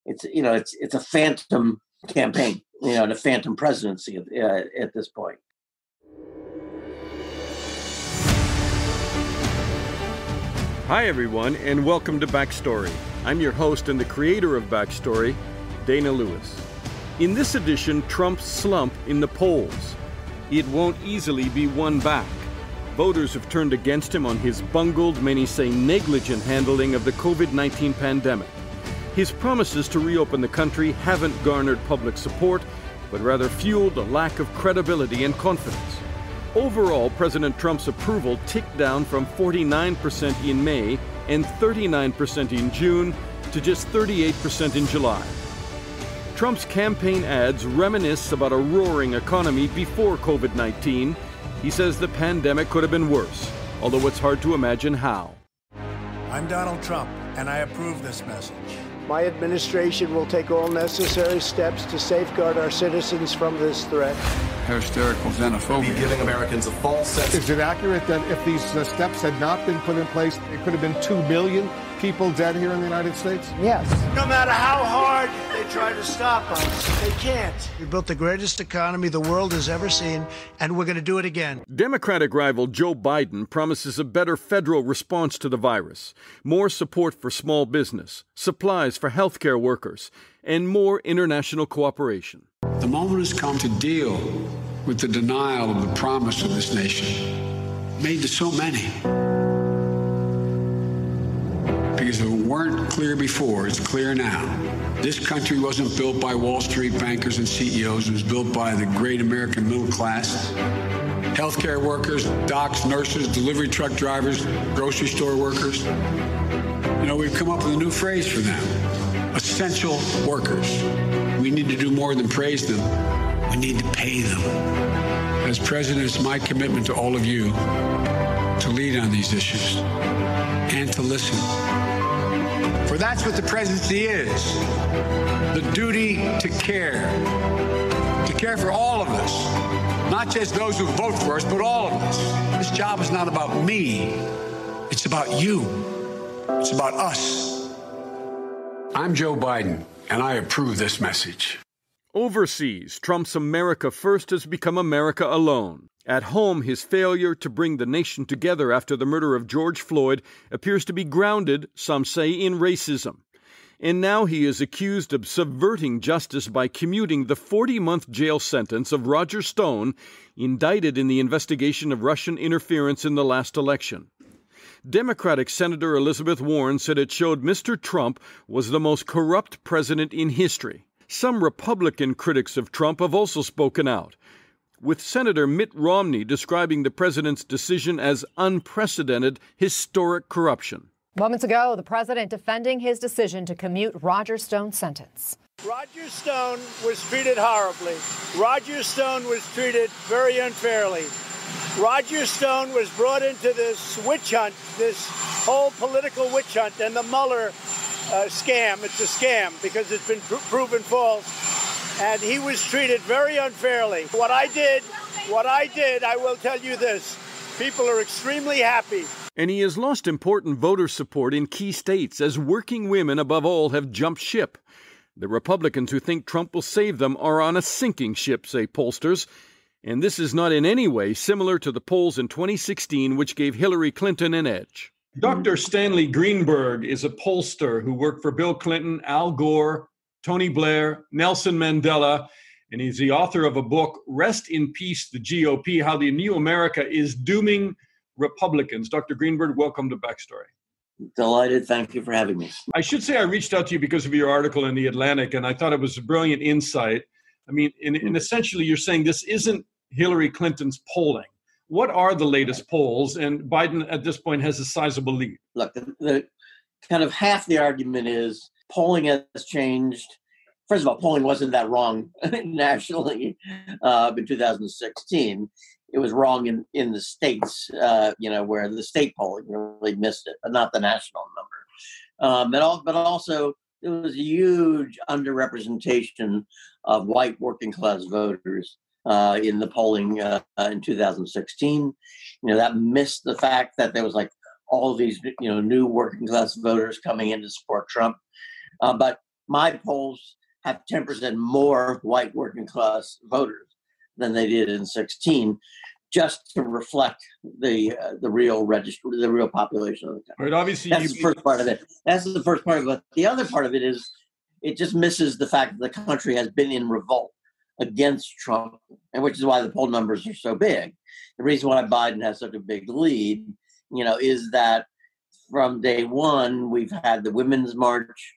it's a phantom campaign, the phantom presidency at this point. Hi, everyone, and welcome to Backstory. I'm your host and the creator of Backstory, Dana Lewis. In this edition, Trump's slump in the polls. It won't easily be won back. Voters have turned against him on his bungled, many say negligent handling of the COVID-19 pandemic. His promises to reopen the country haven't garnered public support, but rather fueled a lack of credibility and confidence. Overall, President Trump's approval ticked down from 49% in May and 39% in June to just 38% in July. Trump's campaign ads reminisce about a roaring economy before COVID-19. He says the pandemic could have been worse, although it's hard to imagine how. I'm Donald Trump, and I approve this message. My administration will take all necessary steps to safeguard our citizens from this threat. Hysterical xenophobia. Be giving Americans a false sense. Is it accurate that if these steps had not been put in place, it could have been 2 million people dead here in the United States? Yes. No matter how hard they try to stop us, they can't. We built the greatest economy the world has ever seen, and we're going to do it again. Democratic rival Joe Biden promises a better federal response to the virus, more support for small business, supplies for healthcare workers, and more international cooperation. The moment has come to deal with the denial of the promise of this nation, made to so many. Because if it weren't clear before, it's clear now. This country wasn't built by Wall Street bankers and CEOs. It was built by the great American middle class. Healthcare workers, docs, nurses, delivery truck drivers, grocery store workers. We've come up with a new phrase for them. Essential workers. We need to do more than praise them. We need to pay them. As president, it's my commitment to all of you to lead on these issues and to listen. For that's what the presidency is. The duty to care for all of us, not just those who vote for us, but all of us. This job is not about me. It's about you. It's about us. I'm Joe Biden, and I approve this message. Overseas, Trump's America First has become America Alone. At home, his failure to bring the nation together after the murder of George Floyd appears to be grounded, some say, in racism. And now he is accused of subverting justice by commuting the 40-month jail sentence of Roger Stone, indicted in the investigation of Russian interference in the last election. Democratic Senator Elizabeth Warren said it showed Mr. Trump was the most corrupt president in history. Some Republican critics of Trump have also spoken out, with Senator Mitt Romney describing the president's decision as unprecedented, historic corruption. Moments ago, the president defending his decision to commute Roger Stone's sentence. Roger Stone was treated horribly. Roger Stone was treated very unfairly. Roger Stone was brought into this witch hunt, this whole political witch hunt, and the Mueller scam. It's a scam because it's been proven false. And he was treated very unfairly. What I did, I will tell you this. People are extremely happy. And he has lost important voter support in key states as working women, above all, have jumped ship. The Republicans who think Trump will save them are on a sinking ship, say pollsters. And this is not in any way similar to the polls in 2016, which gave Hillary Clinton an edge. Dr. Stanley Greenberg is a pollster who worked for Bill Clinton, Al Gore, Tony Blair, Nelson Mandela, and he's the author of a book, Rest in Peace, the GOP, How the New America is Dooming Republicans. Dr. Greenberg, welcome to Backstory. Delighted. Thank you for having me. I should say I reached out to you because of your article in The Atlantic, and I thought it was a brilliant insight. I mean, in essentially, you're saying this isn't Hillary Clinton's polling. What are the latest polls? And Biden at this point has a sizable lead. Look, the kind of half the argument is polling has changed. First of all, polling wasn't that wrong nationally in 2016. It was wrong in the states, where the state polling really missed it, but not the national number. But also, there was a huge underrepresentation of white working class voters in the polling in 2016. That missed the fact that there was like all of these, new working class voters coming in to support Trump. But my polls have 10% more white working class voters than they did in 2016, just to reflect the real the real population of the country. Right, obviously, that's the first part of it. That's the first part of it. The other part of it is it just misses the fact that the country has been in revolt against Trump, and which is why the poll numbers are so big. The reason why Biden has such a big lead, is that from day one we've had the Women's March,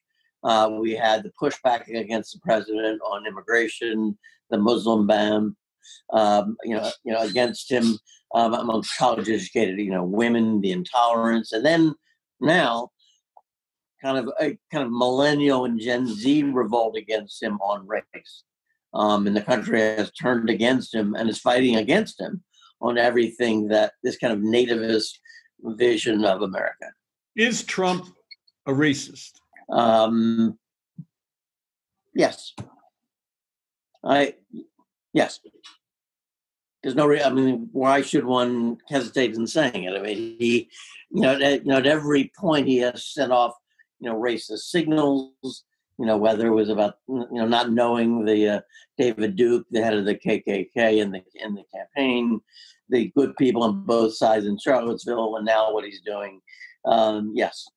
we had the pushback against the president on immigration, the Muslim ban, against him amongst college-educated, women, the intolerance, and then now kind of millennial and Gen Z revolt against him on race. And the country has turned against him and is fighting against him on everything that this kind of nativist vision of America. Is Trump a racist? Yes. Yes. There's no why should one hesitate in saying it? I mean, he, at every point he has sent off, racist signals, whether it was about, not knowing the David Duke, the head of the KKK in the campaign, the good people on both sides in Charlottesville, and now what he's doing. Yes.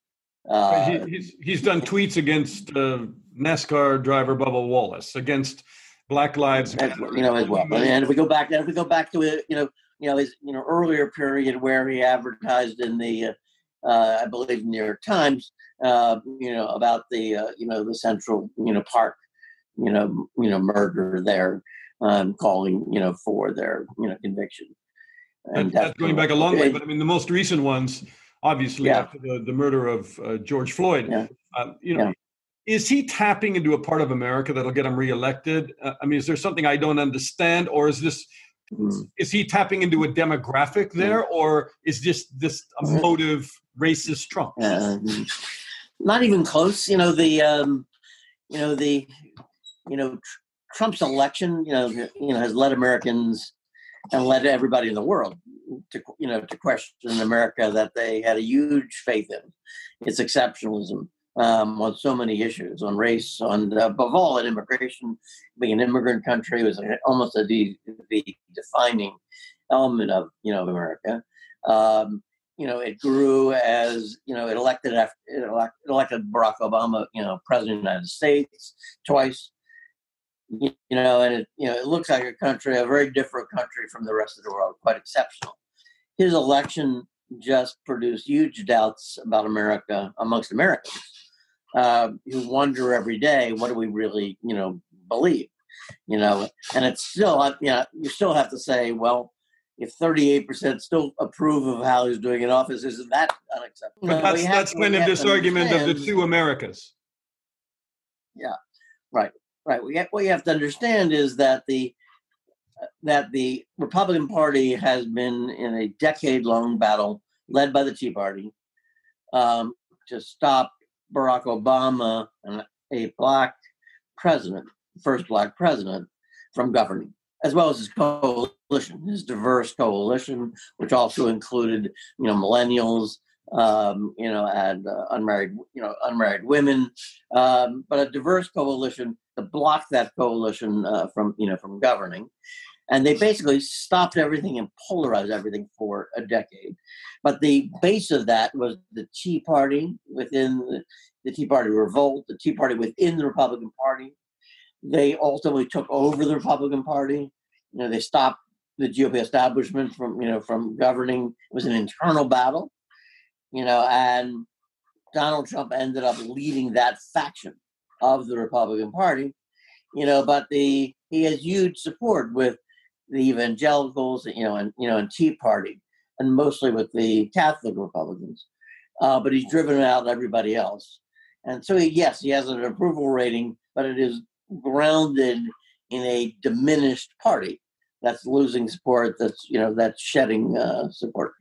He's done tweets against NASCAR driver Bubba Wallace, against Black Lives Matter, as well. And if we go back to his earlier period where he advertised in the I believe New York Times, about the Central Park murder there, calling for their conviction. And that's going back a long way, but I mean the most recent ones, obviously after the murder of George Floyd. Is he tapping into a part of America that'll get him reelected? Is there something I don't understand, or is this? Is he tapping into a demographic there, or is this a motive racist Trump? Not even close. Trump's election, has led Americans and led everybody in the world to question America that they had a huge faith in its exceptionalism. On so many issues, on race, on above all, on immigration. Being an immigrant country was almost the defining element of America. It grew as it elected Barack Obama, president of the United States twice. And it looks like a very different country from the rest of the world, quite exceptional. His election just produced huge doubts about America amongst Americans. Who wonder every day, what do we really, believe? And it's still, you still have to say, well, if 38% still approve of how he's doing in office, isn't that unacceptable? But that's kind of this argument of the two Americas. Yeah, right. What you have to understand is that the Republican Party has been in a decade-long battle led by the Tea Party to stop Barack Obama, a black president, first black president, from governing, as well as his coalition, his diverse coalition, which also included, millennials, and unmarried women, but a diverse coalition to block that coalition from governing. And they basically stopped everything and polarized everything for a decade. But the base of that was the Tea Party within the Tea Party revolt, the Tea Party within the Republican Party. They ultimately took over the Republican Party. They stopped the GOP establishment from governing. It was an internal battle, and Donald Trump ended up leading that faction of the Republican Party, but he has huge support with the evangelicals, and Tea Party, and mostly with the Catholic Republicans. But he's driven out everybody else. And so, he has an approval rating, but it is grounded in a diminished party that's losing support, that's shedding supporters.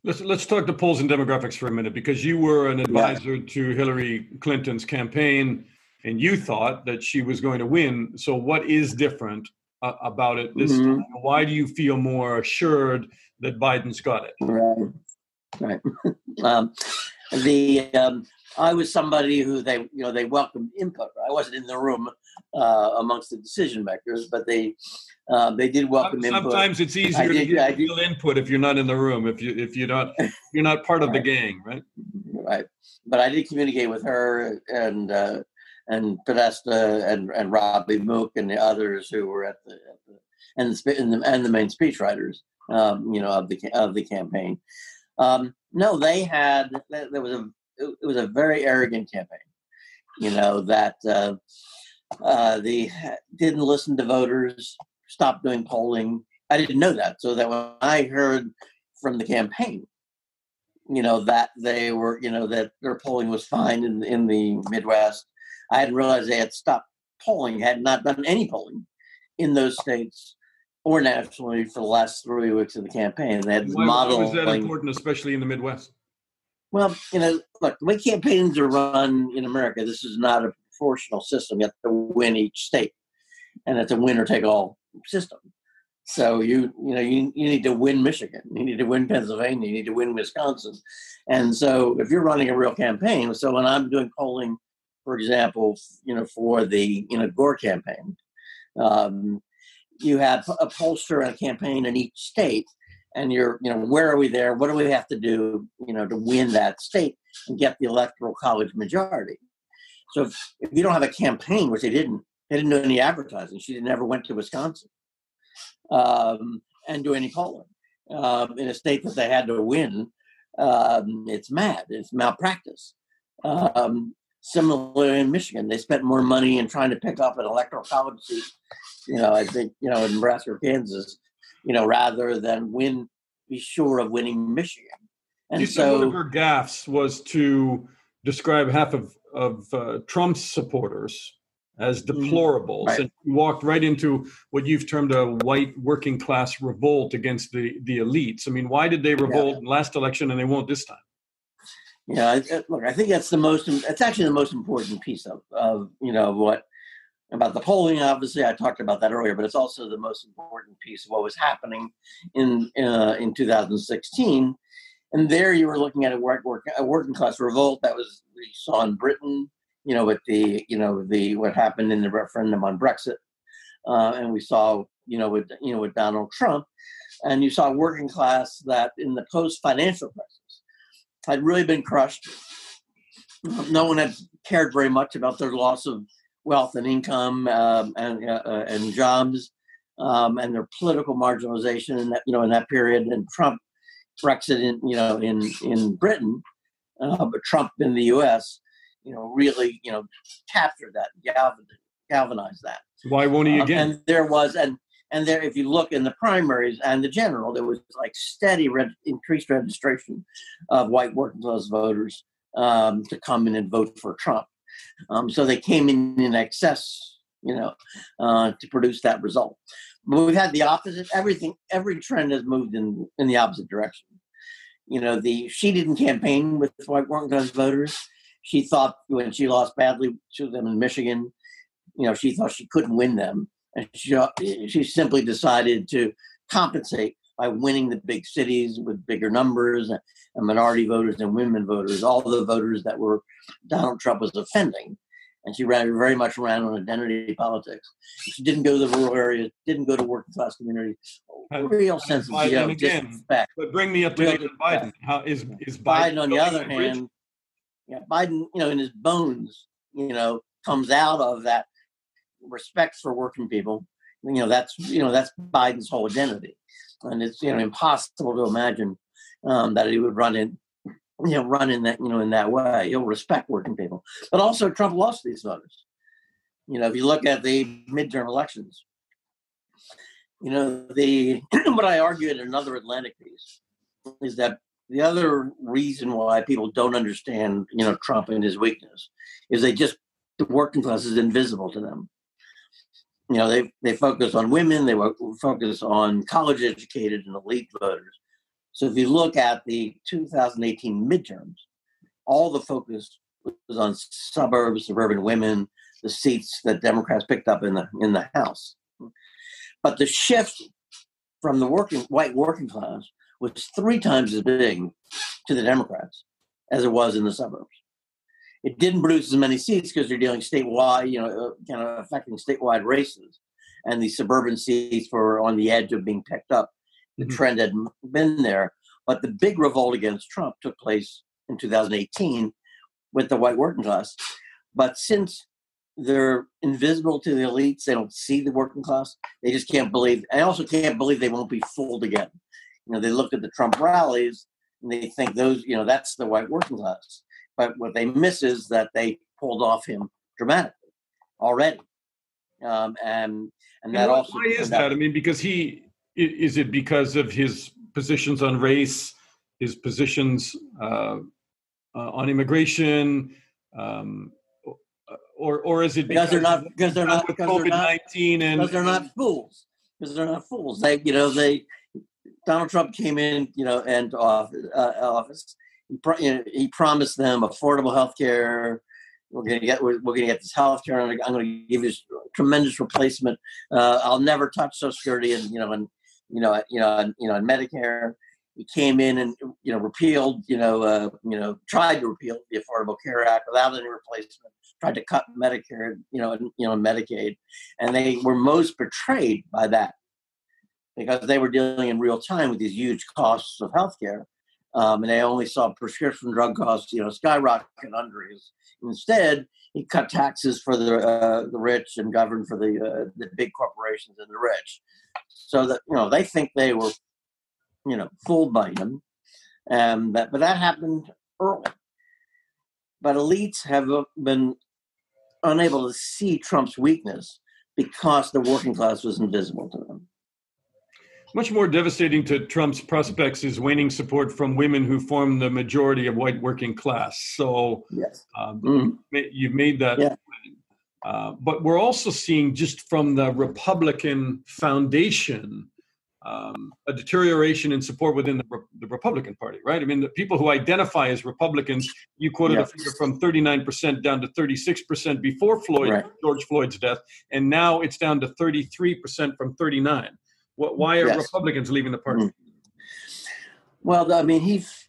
Let's talk the polls and demographics for a minute, because you were an advisor to Hillary Clinton's campaign, and you thought that she was going to win. So what is different about it this time? Why do you feel more assured that Biden's got it? Right. I was somebody who they welcomed input. I wasn't in the room amongst the decision makers, but they did welcome input. Sometimes it's easier to get real input if you're not in the room, if you're not part of the gang, right? Right. But I did communicate with her and Podesta and Robbie Mook and the others who were at the main speechwriters, of the campaign. No, it was a very arrogant campaign, that they didn't listen to voters, stopped doing polling. I didn't know that. So that when I heard from the campaign, that they were, that their polling was fine in the Midwest, I hadn't realized they had stopped polling, had not done any polling in those states or nationally for the last 3 weeks of the campaign. They had Why was that important, especially in the Midwest? Well, look, the way campaigns are run in America, this is not a proportional system. You have to win each state, and it's a winner-take-all system. So you need to win Michigan, you need to win Pennsylvania, you need to win Wisconsin, and so if you're running a real campaign, so when I'm doing polling, for example, for the Gore campaign, you have a pollster and a campaign in each state. And where are we there? What do we have to do, to win that state and get the electoral college majority? So if you don't have a campaign, which they didn't do any advertising. She never went to Wisconsin and do any polling in a state that they had to win. It's mad. It's malpractice. Similarly in Michigan, they spent more money in trying to pick up an electoral college seat, I think, in Nebraska or Kansas, rather than be sure of winning Michigan. And you said one of her gaffes was to describe half of Trump's supporters as deplorables. Right. And you walked right into what you've termed a white working class revolt against the elites. I mean, why did they revolt in last election and they won't this time? Yeah, look, I think it's actually the most important piece of what about the polling. Obviously, I talked about that earlier, but it's also the most important piece of what was happening in 2016. And there you were looking at a working class revolt that we saw in Britain, with the what happened in the referendum on Brexit, and we saw with Donald Trump, and you saw a working class that in the post-financial crisis had really been crushed. No one had cared very much about their loss of wealth and income and jobs and their political marginalization in that period. And Trump, Brexit in Britain, but Trump in the U.S. Really captured that, galvanized that. Why won't he again? And there was and there, if you look in the primaries and the general, there was like steady increased registration of white working class voters to come in and vote for Trump. So they came in excess, to produce that result. But we've had the opposite. Every trend has moved in the opposite direction. She didn't campaign with white working class voters. She thought when she lost badly to them in Michigan, she thought she couldn't win them. And she simply decided to compensate by winning the big cities with bigger numbers and minority voters and women voters, all the voters that were Donald Trump was offending. And she very much ran on identity politics. She didn't go to the rural areas, didn't go to working class communities. Real sense of disrespect. But bring me up to date on Biden. How is Biden on the other hand? Yeah, Biden, in his bones, comes out of that respect for working people. That's Biden's whole identity, and it's impossible to imagine that he would run in that in that way. He'll respect working people, but also Trump lost these voters. If you look at the midterm elections, what I argue in another Atlantic piece is that the other reason why people don't understand Trump and his weakness is the working class is invisible to them. They focus on women, they focus on college educated and elite voters. So if you look at the 2018 midterms, all the focus was on suburban women, the seats that Democrats picked up in the House. But the shift from the white working class was 3 times as big to the Democrats as it was in the suburbs. It didn't produce as many seats because they're dealing statewide, kind of affecting statewide races. And the suburban seats were on the edge of being picked up. The trend had been there. But the big revolt against Trump took place in 2018 with the white working class. But since they're invisible to the elites, they don't see the working class, they just can't believe. I also can't believe they won't be fooled again. They look at the Trump rallies and they think those, that's the white working class. But what they miss is that they pulled off him dramatically already. And that also. Why is that? I mean, because is it because of his positions on race, his positions on immigration, or is it because they're not COVID-19 and because they're not fools? Because they're not fools. Donald Trump came in, and office. He promised them affordable health care. We're going to get this health care. I'm going to give you tremendous replacement. I'll never touch Social Security and Medicare. He came in and repealed, tried to repeal the Affordable Care Act without any replacement. Tried to cut Medicare, and Medicaid, and they were most betrayed by that because they were dealing in real time with these huge costs of healthcare, and they only saw prescription drug costs, skyrocket under his. Instead, he cut taxes for the rich and governed for the big corporations and the rich, so that they think they were, fooled by him, but that happened early. But elites have been unable to see Trump's weakness because the working class was invisible to them. Much more devastating to Trump's prospects is waning support from women who form the majority of white working class. So yes. You've made that. Yeah. But we're also seeing just from the Republican foundation a deterioration in support within the Republican Party, right? I mean, the people who identify as Republicans, you quoted a figure from 39% down to 36% before George Floyd's death, and now it's down to 33% from 39%. Why are Republicans leaving the party? Well, I mean, he's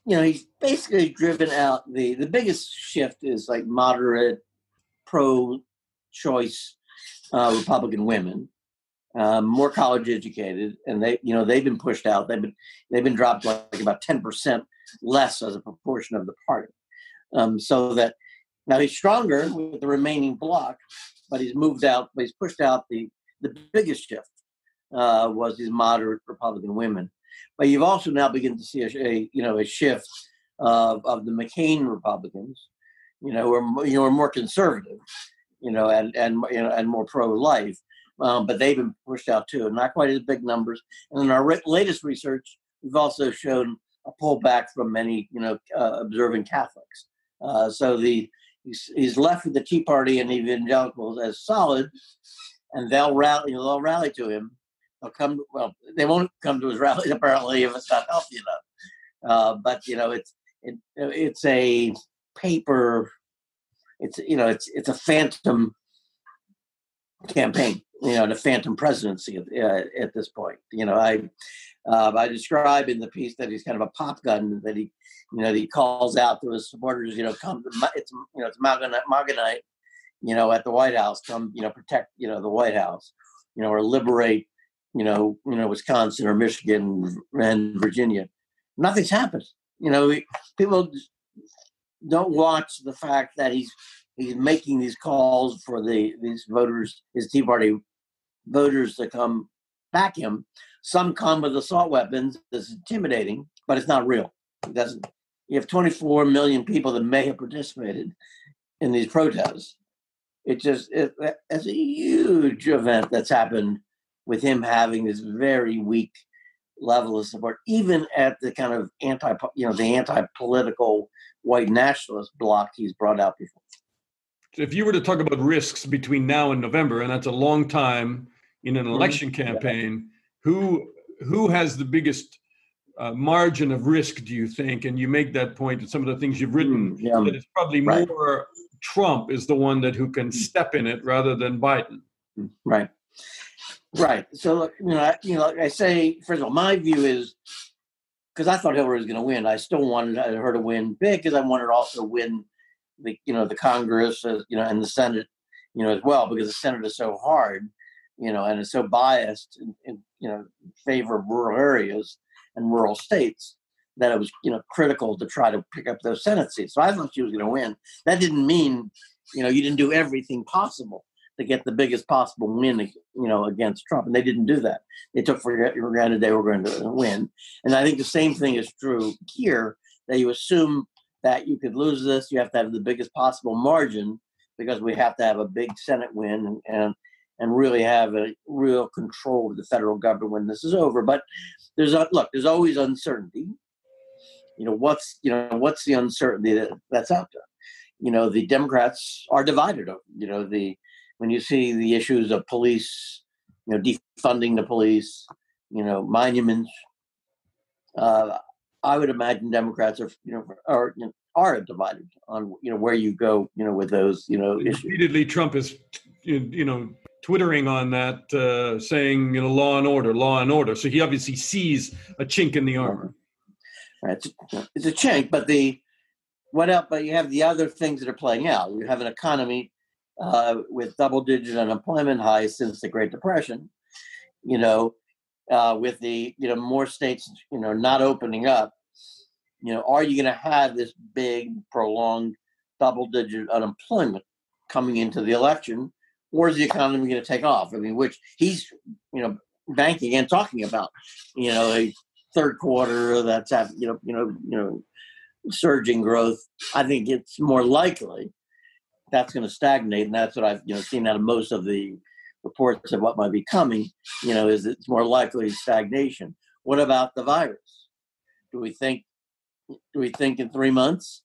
basically driven out the biggest shift is like moderate, pro-choice Republican women. More college educated, and they've been pushed out. They've been dropped like about 10% less as a proportion of the party. So that now he's stronger with the remaining bloc, but he's moved out. But he's pushed out the biggest shift was these moderate Republican women. But you've also now begun to see a shift of the McCain Republicans, who are more conservative, and more pro-life. But they've been pushed out too, not quite as big numbers. And in our latest research, we've also shown a pullback from many, observing Catholics. So he's left with the Tea Party and evangelicals as solid, and they'll rally. They'll rally to him. They'll come. Well, they won't come to his rally apparently if it's not healthy enough. But it's a paper. It's a phantom campaign. The phantom presidency at this point. I describe in the piece that he's kind of a pop gun, that he calls out to his supporters, come, it's Magonite, at the White House, come, protect, the White House, or liberate, Wisconsin or Michigan and Virginia. Nothing's happened. People don't watch the fact that he's making these calls for these voters, his Tea Party voters, to come back him. Some come with assault weapons. It's intimidating, but it's not real. It doesn't. You have 24 million people that may have participated in these protests. It's a huge event that's happened with him having this very weak level of support, even at the kind of anti-political white nationalist bloc he's brought out before. If you were to talk about risks between now and November, and that's a long time in an election campaign, who has the biggest margin of risk, do you think? And you make that point in some of the things you've written, that it's probably more Trump is the one who can step in it rather than Biden. Right. So, I say, first of all, my view is, because I thought Hillary was going to win, I still wanted her to win big, because I wanted her also to win the Congress, and the Senate, as well, because the Senate is so hard, and it's so biased in favor of rural areas and rural states, that it was, critical to try to pick up those Senate seats. So I thought she was going to win. That didn't mean, you didn't do everything possible to get the biggest possible win, against Trump. And they didn't do that. They took for granted they were going to win. And I think the same thing is true here, that you assume that you could lose this. You have to have the biggest possible margin, because we have to have a big Senate win and really have a real control of the federal government when this is over. But there's always uncertainty. What's the uncertainty that's out there? The Democrats are divided. When you see the issues of police, defunding the police, monuments, I would imagine Democrats are divided on where you go with those issues. Repeatedly, Trump is twittering on that, saying law and order. So he obviously sees a chink in the armor. Right. It's a chink, but but you have the other things that are playing out. You have an economy with double-digit unemployment highs since the Great Depression. With the more states not opening up. Are you going to have this big, prolonged, double-digit unemployment coming into the election, or is the economy going to take off? I mean, which he's banking and talking about. A third quarter that's surging growth. I think it's more likely that's going to stagnate, and that's what I've seen out of most of the reports of what might be coming. Is it's more likely stagnation. What about the virus? Do we think in 3 months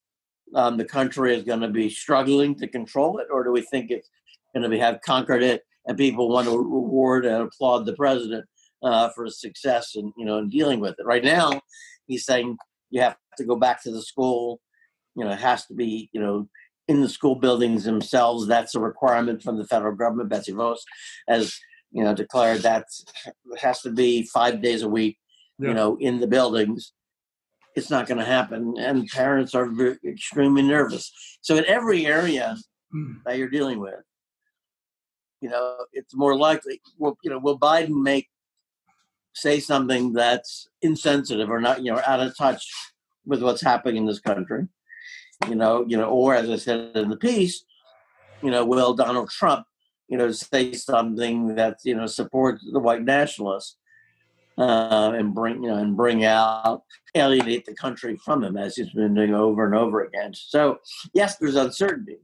the country is going to be struggling to control it, or do we think it's going to have conquered it and people want to reward and applaud the president for success in dealing with it? Right now, he's saying you have to go back to the school. It has to be in the school buildings themselves. That's a requirement from the federal government. Betsy Vos has declared that it has to be 5 days a week. In the buildings. It's not going to happen, and parents are extremely nervous. So in every area that you're dealing with, it's more likely. Will Biden say something that's insensitive or not, out of touch with what's happening in this country? Or as I said in the piece, will Donald Trump, say something that supports the white nationalists? And alienate the country from him, as he's been doing over and over again. So yes, there's uncertainty,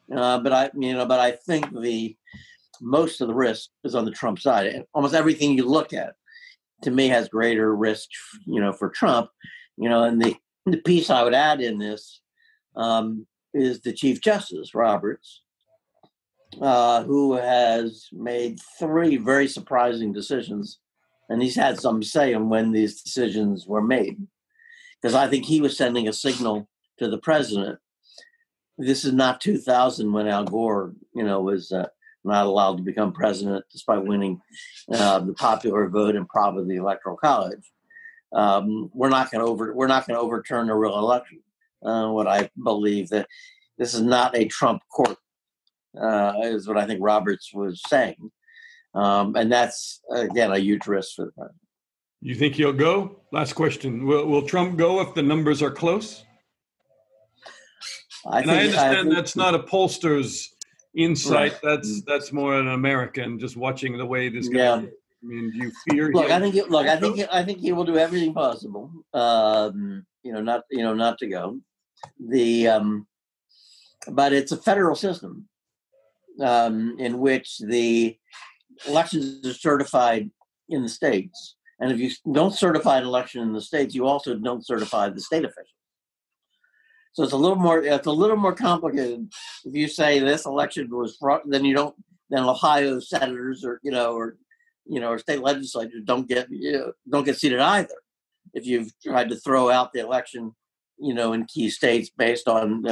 but I think most of the risk is on the Trump side. And almost everything you look at, to me, has greater risk, for Trump. And the piece I would add in this is the Chief Justice Roberts, who has made 3 very surprising decisions. And he's had some say on when these decisions were made, because I think he was sending a signal to the president. This is not 2000 when Al Gore, was not allowed to become president despite winning the popular vote and probably the Electoral College. We're not going to overturn a real election. What I believe that this is not a Trump court, is what I think Roberts was saying. And that's, again, a huge risk for the president. You think he'll go? Last question. Will Trump go if the numbers are close? I understand that's not a pollster's insight. Right. That's more an American just watching the way this goes. Yeah. I mean, do you fear? I think he will do everything possible. Not to go. But it's a federal system in which the elections are certified in the states, and if you don't certify an election in the states, you also don't certify the state officials. So it's a little more complicated. If you say this election was fraud, then Ohio senators or state legislators don't get seated either. If you've tried to throw out the election, in key states based on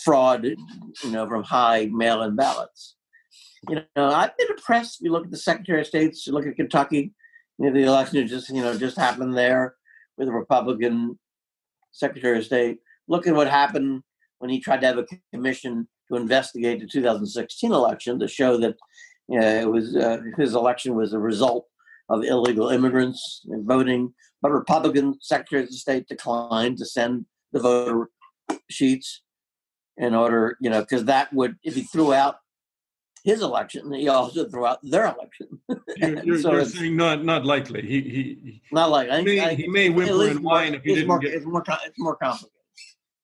fraud, from high mail-in ballots. I've been impressed. If you look at the Secretary of State, you look at Kentucky, the election just happened there with a Republican Secretary of State. look at what happened when he tried to have a commission to investigate the 2016 election to show that it was his election was a result of illegal immigrants voting, but Republican secretaries of state declined to send the voter sheets in order, because that would, if he threw out his election, he also threw out their election. You're saying not likely. He not likely. He may whimper and whine if he didn't get. It's more complicated.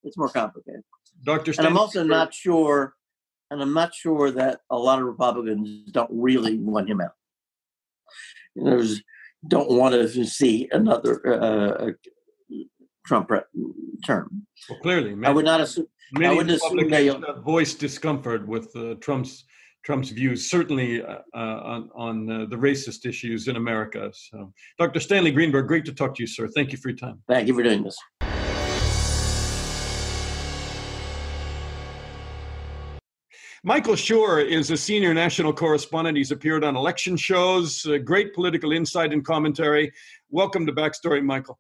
It's more complicated. Dr. And I'm also not sure, that a lot of Republicans don't really want him out. Don't want to see another Trump term. Well, clearly, I would not assume. Many Republicans have voiced discomfort with Trump's views, certainly on the racist issues in America. So, Dr. Stanley Greenberg, great to talk to you, sir. Thank you for your time. Thank you for doing this. Michael Shure is a senior national correspondent. He's appeared on election shows, great political insight and commentary. Welcome to Backstory, Michael.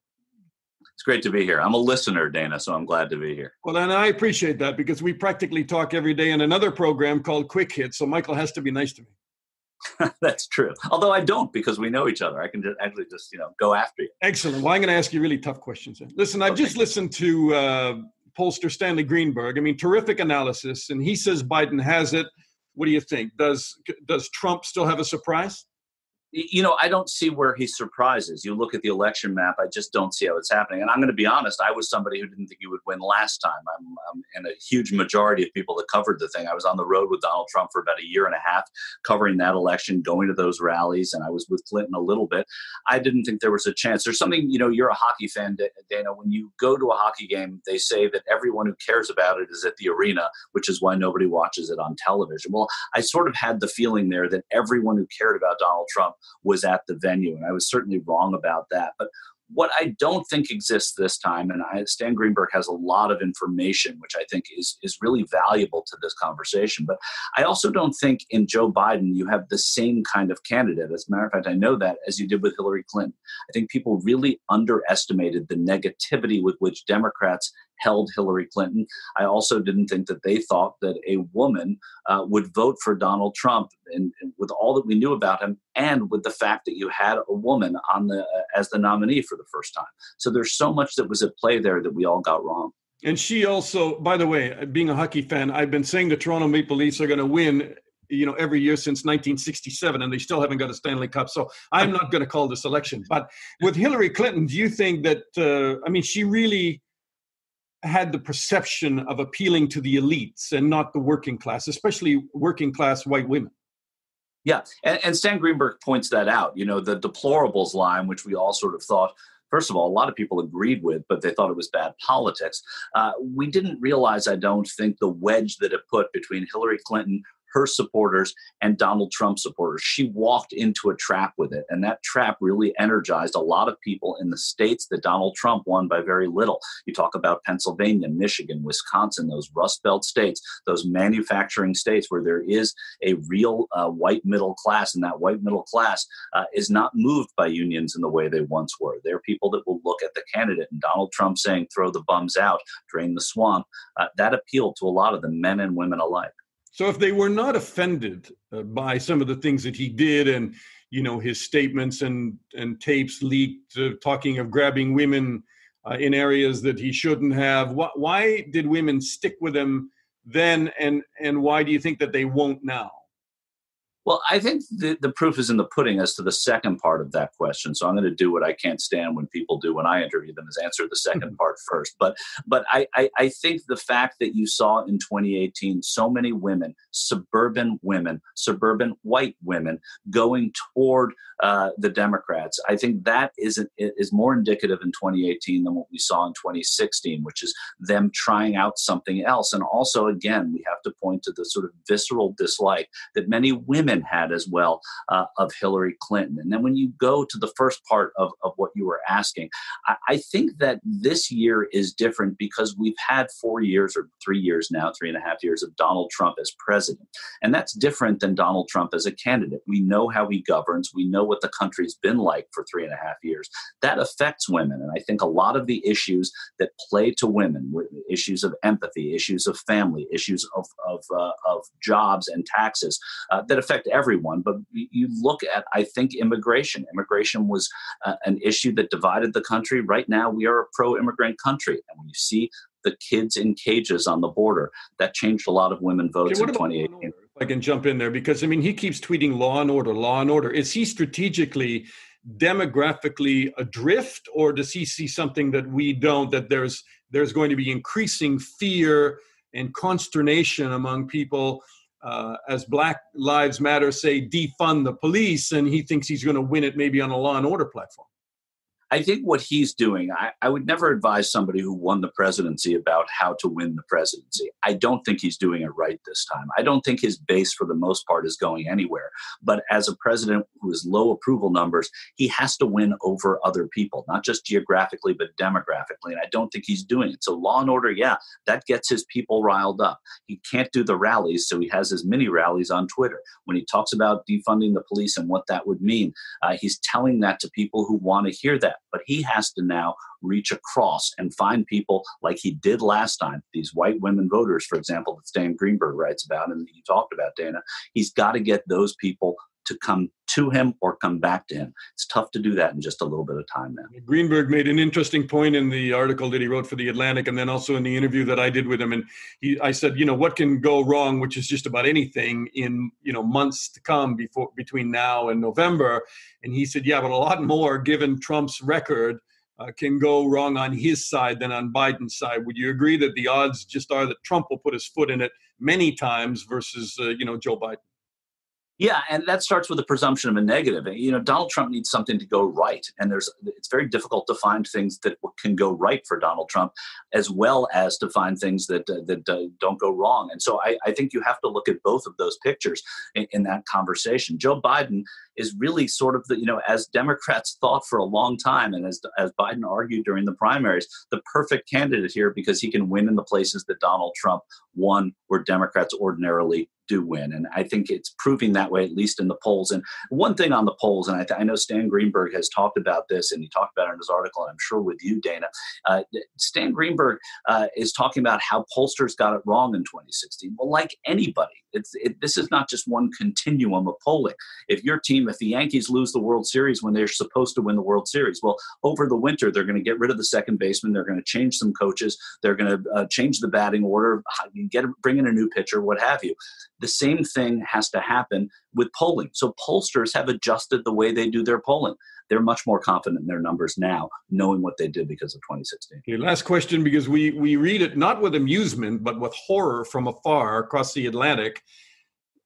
It's great to be here. I'm a listener, Dana, so I'm glad to be here. Well, and I appreciate that because we practically talk every day in another program called Quick Hit, so Michael has to be nice to me. That's true. Although I don't, because we know each other. I can just go after you. Excellent. Well, I'm going to ask you really tough questions. Listen, I've just listened to pollster Stanley Greenberg. I mean, terrific analysis, and he says Biden has it. What do you think? Does Trump still have a surprise? I don't see where he surprises. You look at the election map, I just don't see how it's happening. And I'm going to be honest, I was somebody who didn't think he would win last time. I'm in a huge majority of people that covered the thing. I was on the road with Donald Trump for about a year and a half, covering that election, going to those rallies, and I was with Clinton a little bit. I didn't think there was a chance. There's something, you're a hockey fan, Dana. When you go to a hockey game, they say that everyone who cares about it is at the arena, which is why nobody watches it on television. Well, I sort of had the feeling there that everyone who cared about Donald Trump was at the venue, and I was certainly wrong about that. But what I don't think exists this time, and Stan Greenberg has a lot of information, which I think is really valuable to this conversation, but I also don't think in Joe Biden you have the same kind of candidate. As a matter of fact, I know that, as you did with Hillary Clinton. I think people really underestimated the negativity with which Democrats held Hillary Clinton. I also didn't think that they thought that a woman would vote for Donald Trump, and with all that we knew about him, and with the fact that you had a woman on as the nominee for the first time. So there's so much that was at play there that we all got wrong. And she also, by the way, being a hockey fan, I've been saying the Toronto Maple Leafs are going to win, every year since 1967, and they still haven't got a Stanley Cup. So I'm not going to call this election. But with Hillary Clinton, do you think that, she really had the perception of appealing to the elites and not the working class, especially working class white women? Yeah, and Stan Greenberg points that out. The deplorables line, which we all sort of thought, first of all, a lot of people agreed with, but they thought it was bad politics. We didn't realize, I don't think, the wedge that it put between Hillary Clinton, her supporters, and Donald Trump supporters. She walked into a trap with it, and that trap really energized a lot of people in the states that Donald Trump won by very little. You talk about Pennsylvania, Michigan, Wisconsin, those Rust Belt states, those manufacturing states where there is a real white middle class, and that white middle class is not moved by unions in the way they once were. They're people that will look at the candidate, and Donald Trump saying, throw the bums out, drain the swamp, that appealed to a lot of them, men and women alike. So if they were not offended by some of the things that he did and, his statements and tapes leaked talking of grabbing women in areas that he shouldn't have, why did women stick with him then? And why do you think that they won't now? Well, I think the proof is in the pudding as to the second part of that question. So I'm going to do what I can't stand when people do when I interview them, is answer the second part first. But I think the fact that you saw in 2018 so many women, suburban white women, going toward the Democrats, I think that is more indicative in 2018 than what we saw in 2016, which is them trying out something else. And also, again, we have to point to the sort of visceral dislike that many women women had as well of Hillary Clinton. And then when you go to the first part of what you were asking, I think that this year is different because we've had 4 years or 3 years now, 3.5 years of Donald Trump as president. And that's different than Donald Trump as a candidate. We know how he governs. We know what the country's been like for 3.5 years. That affects women. And I think a lot of the issues that play to women, issues of empathy, issues of family, issues of jobs and taxes that affect everyone. But you look at, I think, immigration. Immigration was an issue that divided the country. Right now, we are a pro-immigrant country. And when you see the kids in cages on the border, that changed a lot of women votes in 2018. If I can jump in there, because, I mean, he keeps tweeting law and order, law and order. Is he strategically, demographically adrift, or does he see something that we don't, that there's going to be increasing fear and consternation among people as Black Lives Matter say defund the police, and he thinks he's going to win it maybe on a law and order platform? I think what he's doing, I would never advise somebody who won the presidency about how to win the presidency. I don't think he's doing it right this time. I don't think his base for the most part is going anywhere. But as a president who has low approval numbers, he has to win over other people, not just geographically, but demographically. And I don't think he's doing it. So law and order, yeah, that gets his people riled up. He can't do the rallies, so he has his mini rallies on Twitter. When he talks about defunding the police and what that would mean, he's telling that to people who want to hear that. But he has to now reach across and find people like he did last time, these white women voters, for example, that Stanley Greenberg writes about and that you talked about, Dana. He's got to get those people to come to him or come back to him. It's tough to do that in just a little bit of time now. Greenberg made an interesting point in the article that he wrote for The Atlantic, and then also in the interview that I did with him. And I said, what can go wrong, which is just about anything in, months to come between now and November. And he said, yeah, but a lot more given Trump's record can go wrong on his side than on Biden's side. Would you agree that the odds just are that Trump will put his foot in it many times versus, Joe Biden? Yeah, and that starts with the presumption of a negative. Donald Trump needs something to go right, and it's very difficult to find things that can go right for Donald Trump, as well as to find things that don't go wrong. And so I think you have to look at both of those pictures in that conversation. Joe Biden is really sort of as Democrats thought for a long time, and as Biden argued during the primaries, the perfect candidate here because he can win in the places that Donald Trump won, where Democrats ordinarily do win. And I think it's proving that way, at least in the polls. And one thing on the polls, and I know Stan Greenberg has talked about this, and he talked about it in his article, and I'm sure with you, Dana. Stan Greenberg is talking about how pollsters got it wrong in 2016. Well, like anybody, this is not just one continuum of polling. If the Yankees lose the World Series when they're supposed to win the World Series, well, over the winter, they're going to get rid of the second baseman. They're going to change some coaches. They're going to change the batting order, bring in a new pitcher, what have you. The same thing has to happen with polling. So pollsters have adjusted the way they do their polling. They're much more confident in their numbers now, knowing what they did because of 2016. Okay, last question, because we read it not with amusement, but with horror from afar across the Atlantic.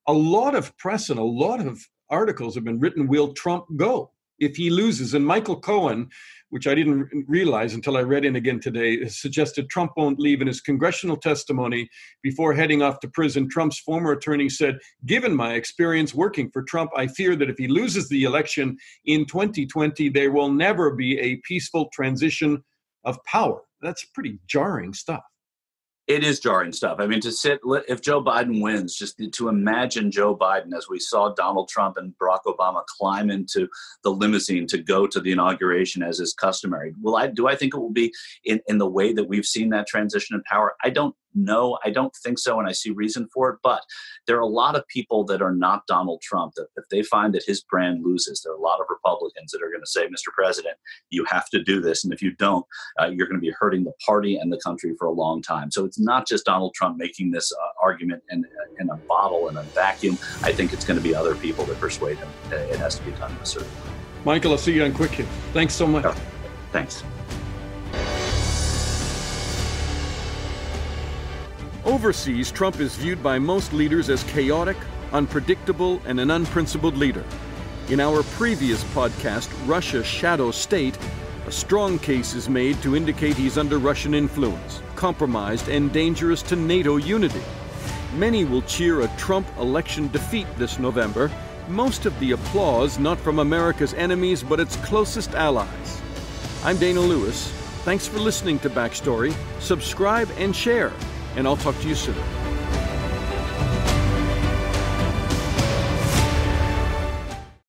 A lot of press and a lot of articles have been written, will Trump go if he loses? And Michael Cohen, which I didn't realize until I read in again today, suggested Trump won't leave. In his congressional testimony before heading off to prison, Trump's former attorney said, given my experience working for Trump, I fear that if he loses the election in 2020, there will never be a peaceful transition of power. That's pretty jarring stuff. It is jarring stuff. I mean, if Joe Biden wins, just to imagine Joe Biden, as we saw Donald Trump and Barack Obama climb into the limousine to go to the inauguration as is customary. Do I think it will be in the way that we've seen that transition in power? I don't know. I don't think so, and I see reason for it. But there are a lot of people that are not Donald Trump that if they find that his brand loses, there are a lot of Republicans that are going to say, Mr. President, you have to do this. And if you don't, you're going to be hurting the party and the country for a long time. So it's not just Donald Trump making this argument in a bottle, in a vacuum. I think it's going to be other people that persuade him that it has to be done in a certain way. Michael, I'll see you on Quick Hit. Thanks so much. Okay. Thanks. Overseas, Trump is viewed by most leaders as chaotic, unpredictable, and an unprincipled leader. In our previous podcast, Russia's Shadow State, a strong case is made to indicate he's under Russian influence, compromised, and dangerous to NATO unity. Many will cheer a Trump election defeat this November, most of the applause not from America's enemies but its closest allies. I'm Dana Lewis. Thanks for listening to Backstory. Subscribe and share, and I'll talk to you soon.